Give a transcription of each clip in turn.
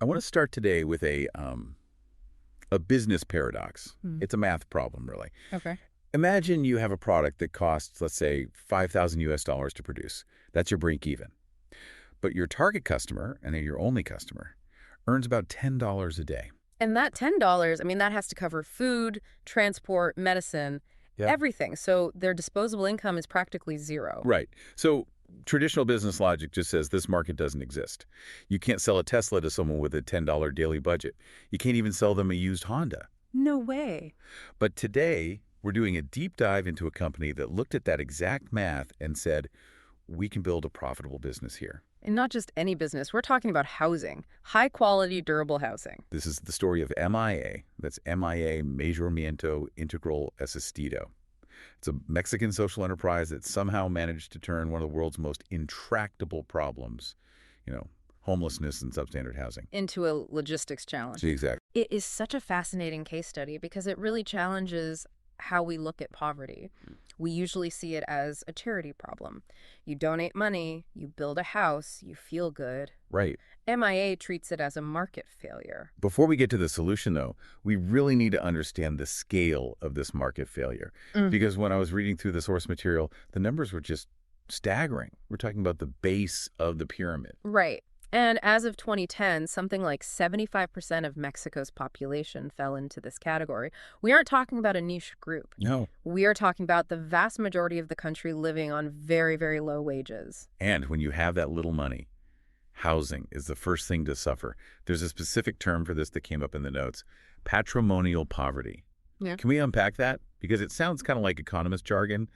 I want to start today with a business paradox. Hmm. It's a math problem, really. Okay. Imagine you have a product that costs, let's say, 5,000 US dollars to produce. That's your break even. But your target customer, and they're your only customer, earns about $10 a day. And that $10, I mean, that has to cover food, transport, medicine, Yeah. everything. So their disposable income is practically zero. Right. So traditional business logic just says this market doesn't exist. You can't sell a Tesla to someone with a $10 daily budget. You can't even sell them a used Honda. No way. But today, we're doing a deep dive into a company that looked at that exact math and said, we can build a profitable business here. And not just any business. We're talking about housing, high-quality, durable housing. This is the story of MIA. That's MIA, Mejoramiento Integral Asistido. It's a Mexican social enterprise that somehow managed to turn one of the world's most intractable problems, homelessness and substandard housing. Into a logistics challenge. Exactly. It is such a fascinating case study because it really challenges how we look at poverty. We usually see it as a charity problem. You donate money, you build a house, you feel good. Right. MIA treats it as a market failure. Before we get to the solution, though, we really need to understand the scale of this market failure. Because when I was reading through the source material, the numbers were just staggering. We're talking about the base of the pyramid. Right. And as of 2010, something like 75% of Mexico's population fell into this category. We aren't talking about a niche group. No. We are talking about the vast majority of the country living on very, very low wages. And when you have that little money, housing is the first thing to suffer. There's a specific term for this that came up in the notes, patrimonial poverty. Yeah. Can we unpack that? Because it sounds kind of like economist jargon,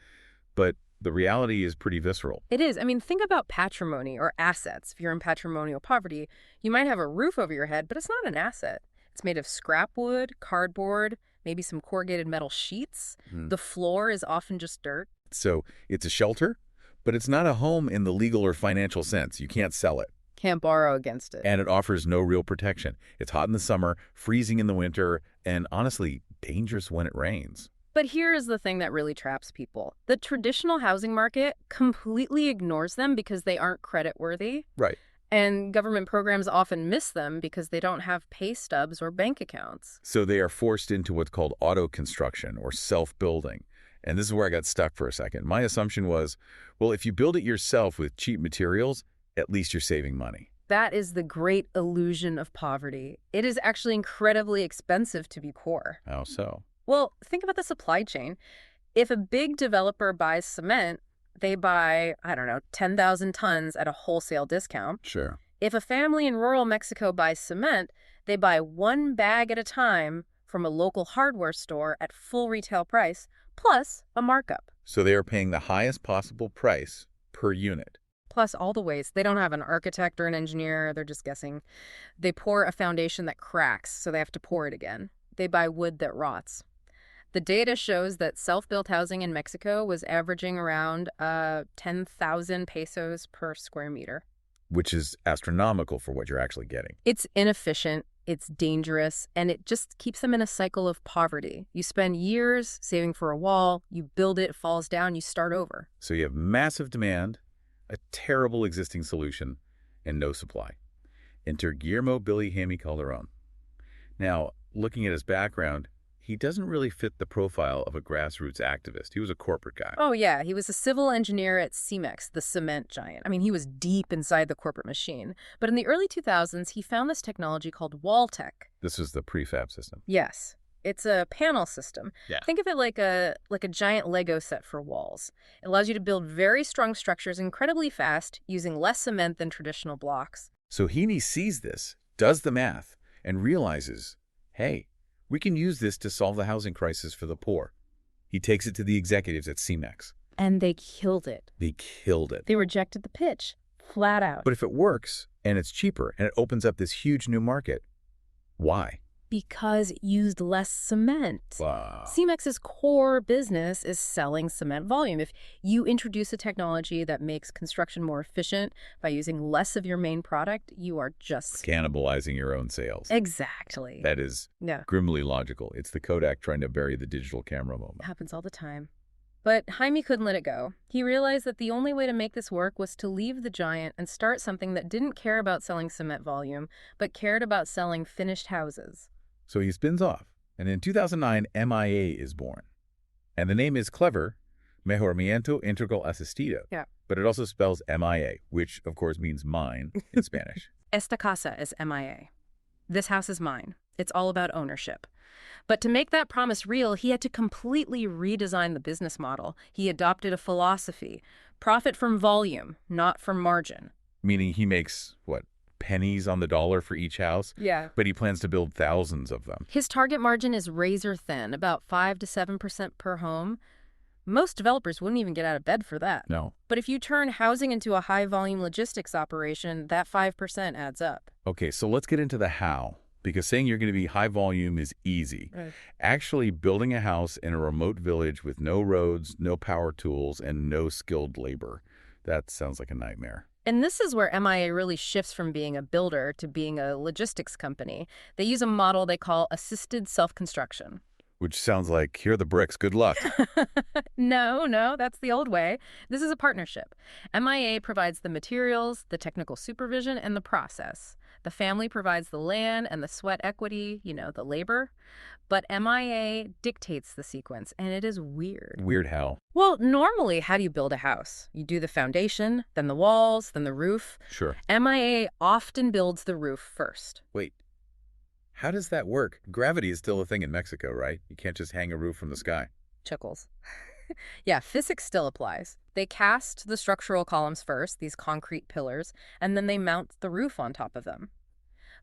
but the reality is pretty visceral. It is. I mean, think about patrimony or assets. If you're in patrimonial poverty, you might have a roof over your head, but it's not an asset. It's made of scrap wood, cardboard, maybe some corrugated metal sheets. The floor is often just dirt. So it's a shelter, but it's not a home in the legal or financial sense. You can't sell it. Can't borrow against it. And it offers no real protection. It's hot in the summer, freezing in the winter, and honestly, dangerous when it rains. But here is the thing that really traps people. The traditional housing market completely ignores them because they aren't creditworthy. Right. And government programs often miss them because they don't have pay stubs or bank accounts. So they are forced into what's called auto construction or self-building. And this is where I got stuck for a second. My assumption was, well, if you build it yourself with cheap materials, at least you're saving money. That is the great illusion of poverty. It is actually incredibly expensive to be poor. How so? Well, think about the supply chain. If a big developer buys cement, they buy, 10,000 tons at a wholesale discount. Sure. If a family in rural Mexico buys cement, they buy one bag at a time from a local hardware store at full retail price, plus a markup. So they are paying the highest possible price per unit. Plus all the waste. They don't have an architect or an engineer. They're just guessing. They pour a foundation that cracks, so they have to pour it again. They buy wood that rots. The data shows that self-built housing in Mexico was averaging around 10,000 pesos per square meter. Which is astronomical for what you're actually getting. It's inefficient, it's dangerous, and it just keeps them in a cycle of poverty. You spend years saving for a wall, you build it, it falls down, you start over. So you have massive demand, a terrible existing solution, and no supply. Enter Guillermo Billy Hammy Calderon. Now, looking at his background, he doesn't really fit the profile of a grassroots activist. He was a corporate guy. Oh, yeah. He was a civil engineer at Cemex, the cement giant. I mean, he was deep inside the corporate machine. But in the early 2000s, he found this technology called wall tech. This was the prefab system. Yes. It's a panel system. Yeah. Think of it like a giant Lego set for walls. It allows you to build very strong structures incredibly fast using less cement than traditional blocks. So Heaney sees this, does the math, and realizes, hey, we can use this to solve the housing crisis for the poor. He takes it to the executives at Cemex. And they killed it. They killed it. They rejected the pitch, flat out. But if it works, and it's cheaper, and it opens up this huge new market, why? Because it used less cement. Wow. Cemex's core business is selling cement volume. If you introduce a technology that makes construction more efficient by using less of your main product, you are just Cannibalizing your own sales. Exactly. That is Yeah. grimly logical. It's the Kodak trying to bury the digital camera moment. Happens all the time. But Jaime couldn't let it go. He realized that the only way to make this work was to leave the giant and start something that didn't care about selling cement volume, but cared about selling finished houses. So he spins off, and in 2009, MIA is born. And the name is clever, Mejoramiento Integral Asistido. Yeah. But it also spells MIA, which, of course, means mine in Spanish. Esta Casa is MIA. This house is mine. It's all about ownership. But to make that promise real, he had to completely redesign the business model. He adopted a philosophy: profit from volume, not from margin. Meaning he makes, what, pennies on the dollar for each house? Yeah. But he plans to build thousands of them. His target margin is razor thin, about 5 to 7% per home. Most developers wouldn't even get out of bed for that. No. But if you turn housing into a high-volume logistics operation, that 5% adds up. Okay, so let's get into the how. Because saying you're going to be high volume is easy. Right. Actually building a house in a remote village with no roads, no power tools, and no skilled labor, that sounds like a nightmare. And this is where MIA really shifts from being a builder to being a logistics company. They use a model they call assisted self-construction. Which sounds like, here are the bricks, good luck. No, that's the old way. This is a partnership. MIA provides the materials, the technical supervision, and the process. The family provides the land and the sweat equity, the labor. But MIA dictates the sequence, and it is weird. Weird how? Well, normally, how do you build a house? You do the foundation, then the walls, then the roof. Sure. MIA often builds the roof first. Wait, how does that work? Gravity is still a thing in Mexico, right? You can't just hang a roof from the sky. Chuckles. Yeah, physics still applies. They cast the structural columns first, these concrete pillars, and then they mount the roof on top of them.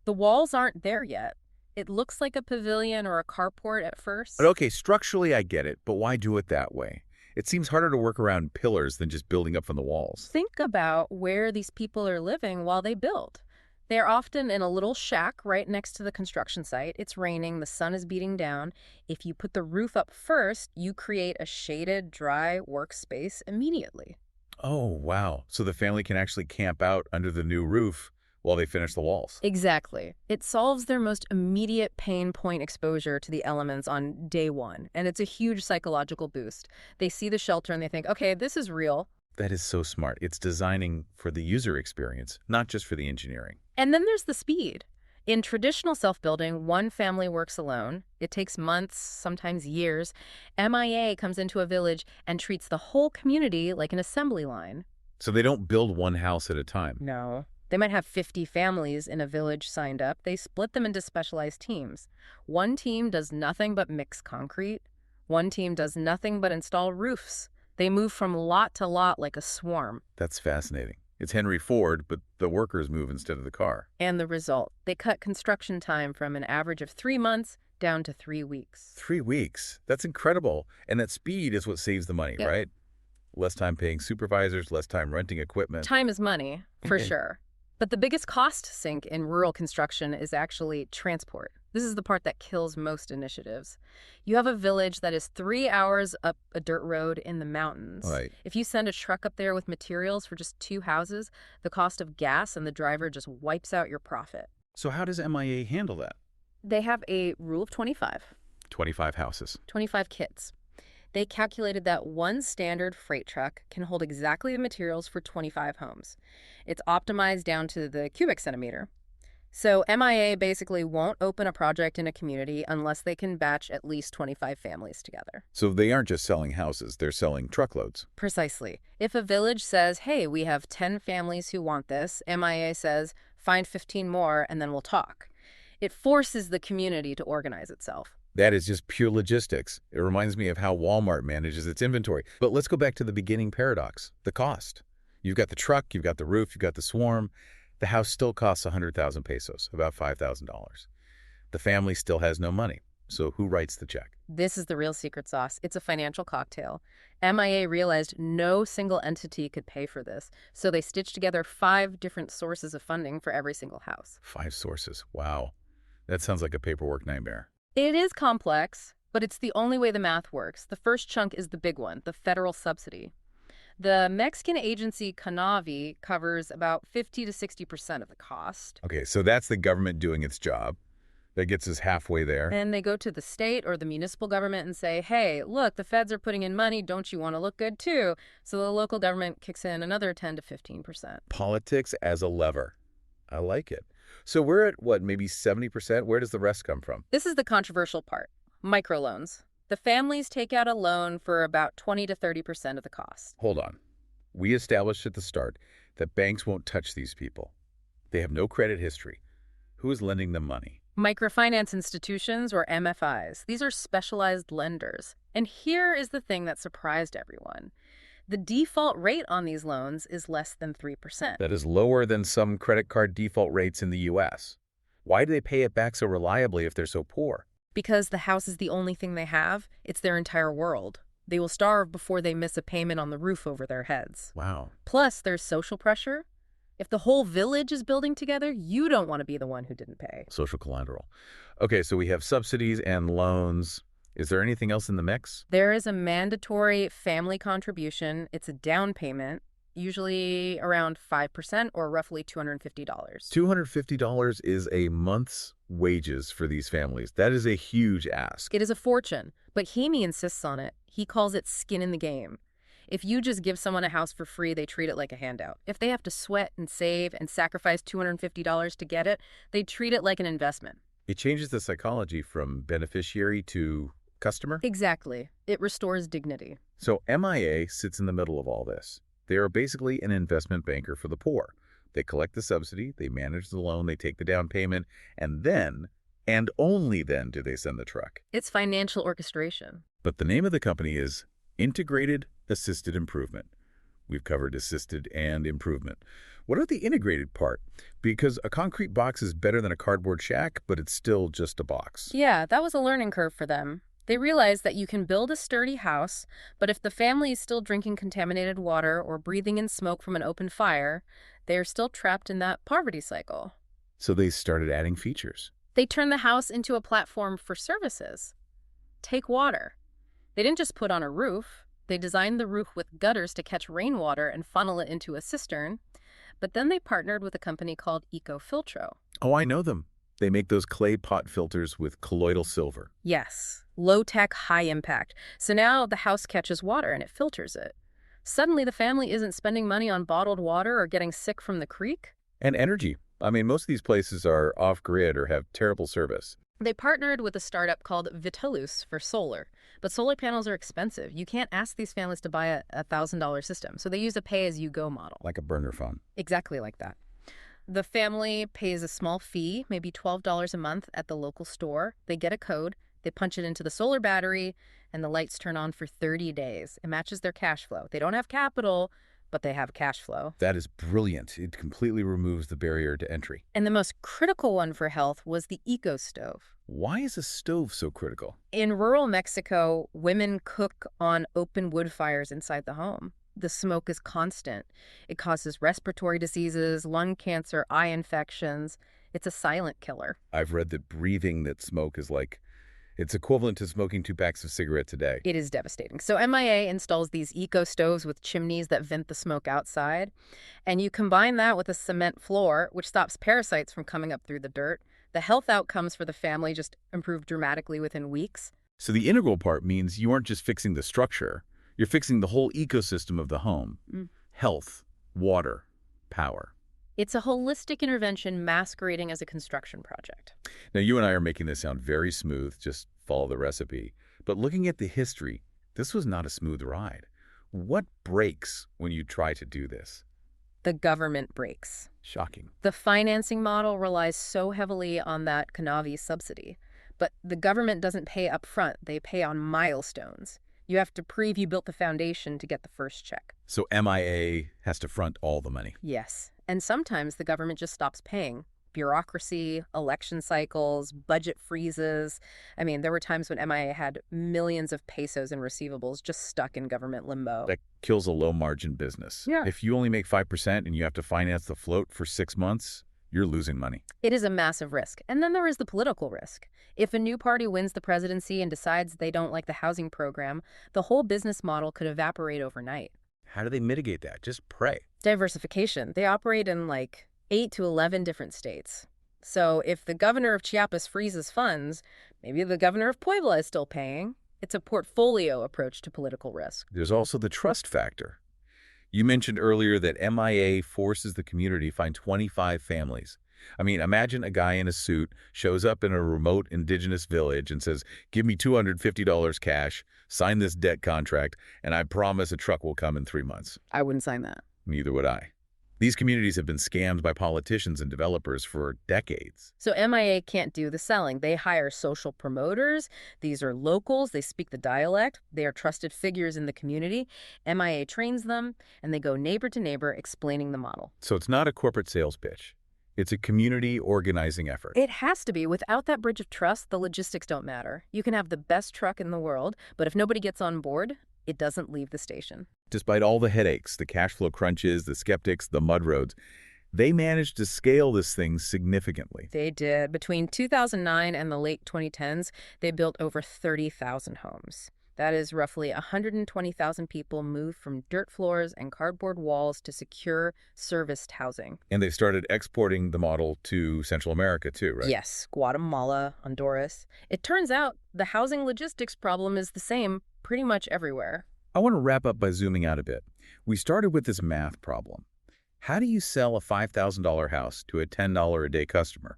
The walls aren't there yet. It looks like a pavilion or a carport at first. But okay, structurally I get it, but why do it that way? It seems harder to work around pillars than just building up from the walls. Think about where these people are living while they build. They're often in a little shack right next to the construction site. It's raining, the sun is beating down. If you put the roof up first, you create a shaded, dry workspace immediately. Oh, wow. So the family can actually camp out under the new roof while they finish the walls. Exactly. It solves their most immediate pain point exposure to the elements on day one, and it's a huge psychological boost. They see the shelter and they think, okay, this is real. That is so smart. It's designing for the user experience, not just for the engineering. And then there's the speed. In traditional self-building, one family works alone. It takes months, sometimes years. MIA comes into a village and treats the whole community like an assembly line. So they don't build one house at a time. No. They might have 50 families in a village signed up. They split them into specialized teams. One team does nothing but mix concrete. One team does nothing but install roofs. They move from lot to lot like a swarm. That's fascinating. It's Henry Ford, but the workers move instead of the car. And the result, they cut construction time from an average of 3 months down to 3 weeks. 3 weeks? That's incredible. And that speed is what saves the money, Yep. right? Less time paying supervisors, less time renting equipment. Time is money, for sure. But the biggest cost sink in rural construction is actually transport. This is the part that kills most initiatives. You have a village that is 3 hours up a dirt road in the mountains. Right. If you send a truck up there with materials for just 2 houses, the cost of gas and the driver just wipes out your profit. So how does MIA handle that? They have a rule of 25, 25 houses. 25 kits. They calculated that one standard freight truck can hold exactly the materials for 25 homes. It's optimized down to the cubic centimeter. So MIA basically won't open a project in a community unless they can batch at least 25 families together. So they aren't just selling houses, they're selling truckloads. Precisely. If a village says, hey, we have 10 families who want this, MIA says, find 15 more and then we'll talk. It forces the community to organize itself. That is just pure logistics. It reminds me of how Walmart manages its inventory. But let's go back to the beginning paradox, the cost. You've got the truck, you've got the roof, you've got the swarm. The house still costs 100,000 pesos, about $5,000. The family still has no money. So who writes the check? This is the real secret sauce. It's a financial cocktail. MIA realized no single entity could pay for this, so they stitched together 5 different sources of funding for every single house. 5 sources. Wow. That sounds like a paperwork nightmare. It is complex, but it's the only way the math works. The first chunk is the big one, the federal subsidy. The Mexican agency CONAVI covers about 50 to 60% of the cost. Okay, so that's the government doing its job. That gets us halfway there. And they go to the state or the municipal government and say, hey, look, the feds are putting in money. Don't you want to look good too? So the local government kicks in another 10 to 15%. Politics as a lever. I like it. So we're at, what, maybe 70%? Where does the rest come from? This is the controversial part. Microloans. The families take out a loan for about 20 to 30% of the cost. Hold on. We established at the start that banks won't touch these people. They have no credit history. Who is lending them money? Microfinance institutions, or MFIs. These are specialized lenders. And here is the thing that surprised everyone. The default rate on these loans is less than 3%. That is lower than some credit card default rates in the U.S. Why do they pay it back so reliably if they're so poor? Because the house is the only thing they have, it's their entire world. They will starve before they miss a payment on the roof over their heads. Wow. Plus, there's social pressure. If the whole village is building together, you don't want to be the one who didn't pay. Social collateral. Okay, so we have subsidies and loans. Is there anything else in the mix? There is a mandatory family contribution. It's a down payment, usually around 5% or roughly $250. $250 is a month's wages for these families. That is a huge ask. It is a fortune, but Hemi insists on it. He calls it skin in the game. If you just give someone a house for free, they treat it like a handout. If they have to sweat and save and sacrifice $250 to get it, they treat it like an investment. It changes the psychology from beneficiary to customer? Exactly. It restores dignity. So MIA sits in the middle of all this. They are basically an investment banker for the poor. They collect the subsidy, they manage the loan, they take the down payment, and then, and only then, do they send the truck. It's financial orchestration. But the name of the company is Integrated Assisted Improvement. We've covered assisted and improvement. What are the integrated part? Because a concrete box is better than a cardboard shack, but it's still just a box. Yeah, that was a learning curve for them. They realized that you can build a sturdy house, but if the family is still drinking contaminated water or breathing in smoke from an open fire, they are still trapped in that poverty cycle. So they started adding features. They turned the house into a platform for services. Take water. They didn't just put on a roof. They designed the roof with gutters to catch rainwater and funnel it into a cistern. But then they partnered with a company called EcoFiltro. Oh, I know them. They make those clay pot filters with colloidal silver. Yes, low-tech, high-impact. So now the house catches water and it filters it. Suddenly the family isn't spending money on bottled water or getting sick from the creek. And energy. I mean, most of these places are off-grid or have terrible service. They partnered with a startup called Vitellus for solar. But solar panels are expensive. You can't ask these families to buy a $1,000 system. So they use a pay-as-you-go model. Like a burner phone. Exactly like that. The family pays a small fee, maybe $12 a month at the local store. They get a code, they punch it into the solar battery, and the lights turn on for 30 days. It matches their cash flow. They don't have capital, but they have cash flow. That is brilliant. It completely removes the barrier to entry. And the most critical one for health was the eco stove. Why is a stove so critical? In rural Mexico, women cook on open wood fires inside the home. The smoke is constant. It causes respiratory diseases, lung cancer, eye infections. It's a silent killer. I've read that breathing that smoke is like, it's equivalent to smoking 2 packs of cigarettes a day. It is devastating. So MIA installs these eco stoves with chimneys that vent the smoke outside. And you combine that with a cement floor, which stops parasites from coming up through the dirt. The health outcomes for the family just improve dramatically within weeks. So the integral part means you aren't just fixing the structure. You're fixing the whole ecosystem of the home. Health, water, power. It's a holistic intervention masquerading as a construction project. Now, you and I are making this sound very smooth, just follow the recipe. But looking at the history, this was not a smooth ride. What breaks when you try to do this? The government breaks. Shocking. The financing model relies so heavily on that Canavi subsidy. But the government doesn't pay up front. They pay on milestones. You have to prove you built the foundation to get the first check. So MIA has to front all the money. Yes. And sometimes the government just stops paying. Bureaucracy, election cycles, budget freezes. I mean, there were times when MIA had millions of pesos in receivables just stuck in government limbo. That kills a low-margin business. Yeah. If you only make 5% and you have to finance the float for 6 months, you're losing money. It is a massive risk. And then there is the political risk. If a new party wins the presidency and decides they don't like the housing program, the whole business model could evaporate overnight. How do they mitigate that? Just pray. Diversification. They operate in like 8 to 11 different states. So if the governor of Chiapas freezes funds, maybe the governor of Puebla is still paying. It's a portfolio approach to political risk. There's also the trust factor. You mentioned earlier that MIA forces the community to find 25 families. I mean, imagine a guy in a suit shows up in a remote indigenous village and says, "Give me $250 cash, sign this debt contract, and I promise a truck will come in 3 months." I wouldn't sign that. Neither would I. These communities have been scammed by politicians and developers for decades. So MIA can't do the selling. They hire social promoters. These are locals. They speak the dialect. They are trusted figures in the community. MIA trains them, and they go neighbor to neighbor explaining the model. So it's not a corporate sales pitch. It's a community organizing effort. It has to be. Without that bridge of trust, the logistics don't matter. You can have the best truck in the world, but if nobody gets on board, it doesn't leave the station. Despite all the headaches, the cash flow crunches, the skeptics, the mud roads, they managed to scale this thing significantly. They did. Between 2009 and the late 2010s, they built over 30,000 homes. That is roughly 120,000 people moved from dirt floors and cardboard walls to secure, serviced housing. And they started exporting the model to Central America too, right? Yes, Guatemala, Honduras. It turns out the housing logistics problem is the same pretty much everywhere. I want to wrap up by zooming out a bit. We started with this math problem. How do you sell a $5,000 house to a $10 a day customer?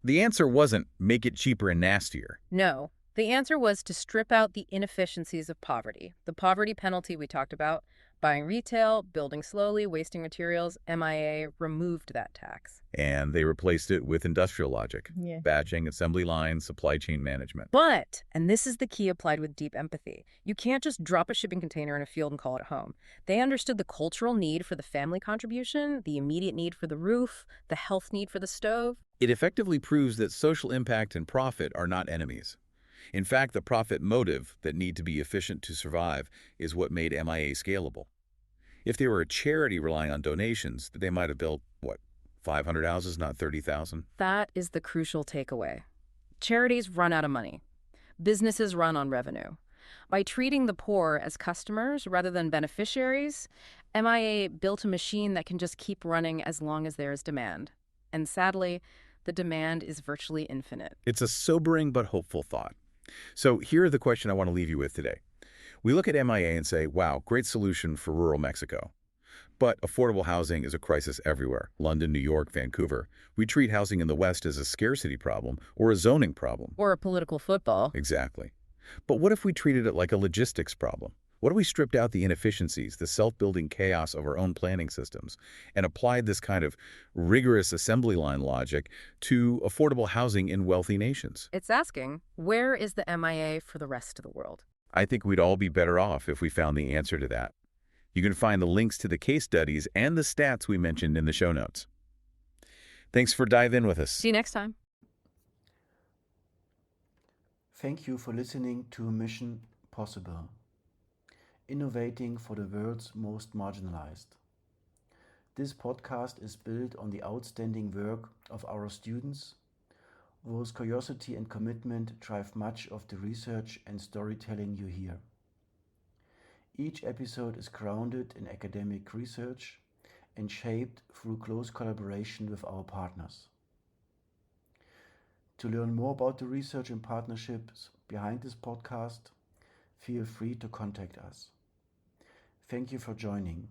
The answer wasn't make it cheaper and nastier. No. The answer was to strip out the inefficiencies of poverty. The poverty penalty we talked about, buying retail, building slowly, wasting materials, MIA removed that tax. And they replaced it with industrial logic, Yeah. batching, assembly lines, supply chain management. But, and this is the key applied with deep empathy, you can't just drop a shipping container in a field and call it home. They understood the cultural need for the family contribution, the immediate need for the roof, the health need for the stove. It effectively proves that social impact and profit are not enemies. In fact, the profit motive that need to be efficient to survive is what made MIA scalable. If they were a charity relying on donations, they might have built, 500 houses, not 30,000? That is the crucial takeaway. Charities run out of money. Businesses run on revenue. By treating the poor as customers rather than beneficiaries, MIA built a machine that can just keep running as long as there is demand. And sadly, the demand is virtually infinite. It's a sobering but hopeful thought. So here are the question I want to leave you with today. We look at MIA and say, wow, great solution for rural Mexico. But affordable housing is a crisis everywhere. London, New York, Vancouver. We treat housing in the West as a scarcity problem or a zoning problem. Or a political football. Exactly. But what if we treated it like a logistics problem? What if we stripped out the inefficiencies, the self-building chaos of our own planning systems, and applied this kind of rigorous assembly line logic to affordable housing in wealthy nations? It's asking, where is the MIA for the rest of the world? I think we'd all be better off if we found the answer to that. You can find the links to the case studies and the stats we mentioned in the show notes. Thanks for diving in with us. See you next time. Thank you for listening to Mission Possible, innovating for the world's most marginalized. This podcast is built on the outstanding work of our students, whose curiosity and commitment drive much of the research and storytelling you hear. Each episode is grounded in academic research and shaped through close collaboration with our partners. To learn more about the research and partnerships behind this podcast, feel free to contact us. Thank you for joining.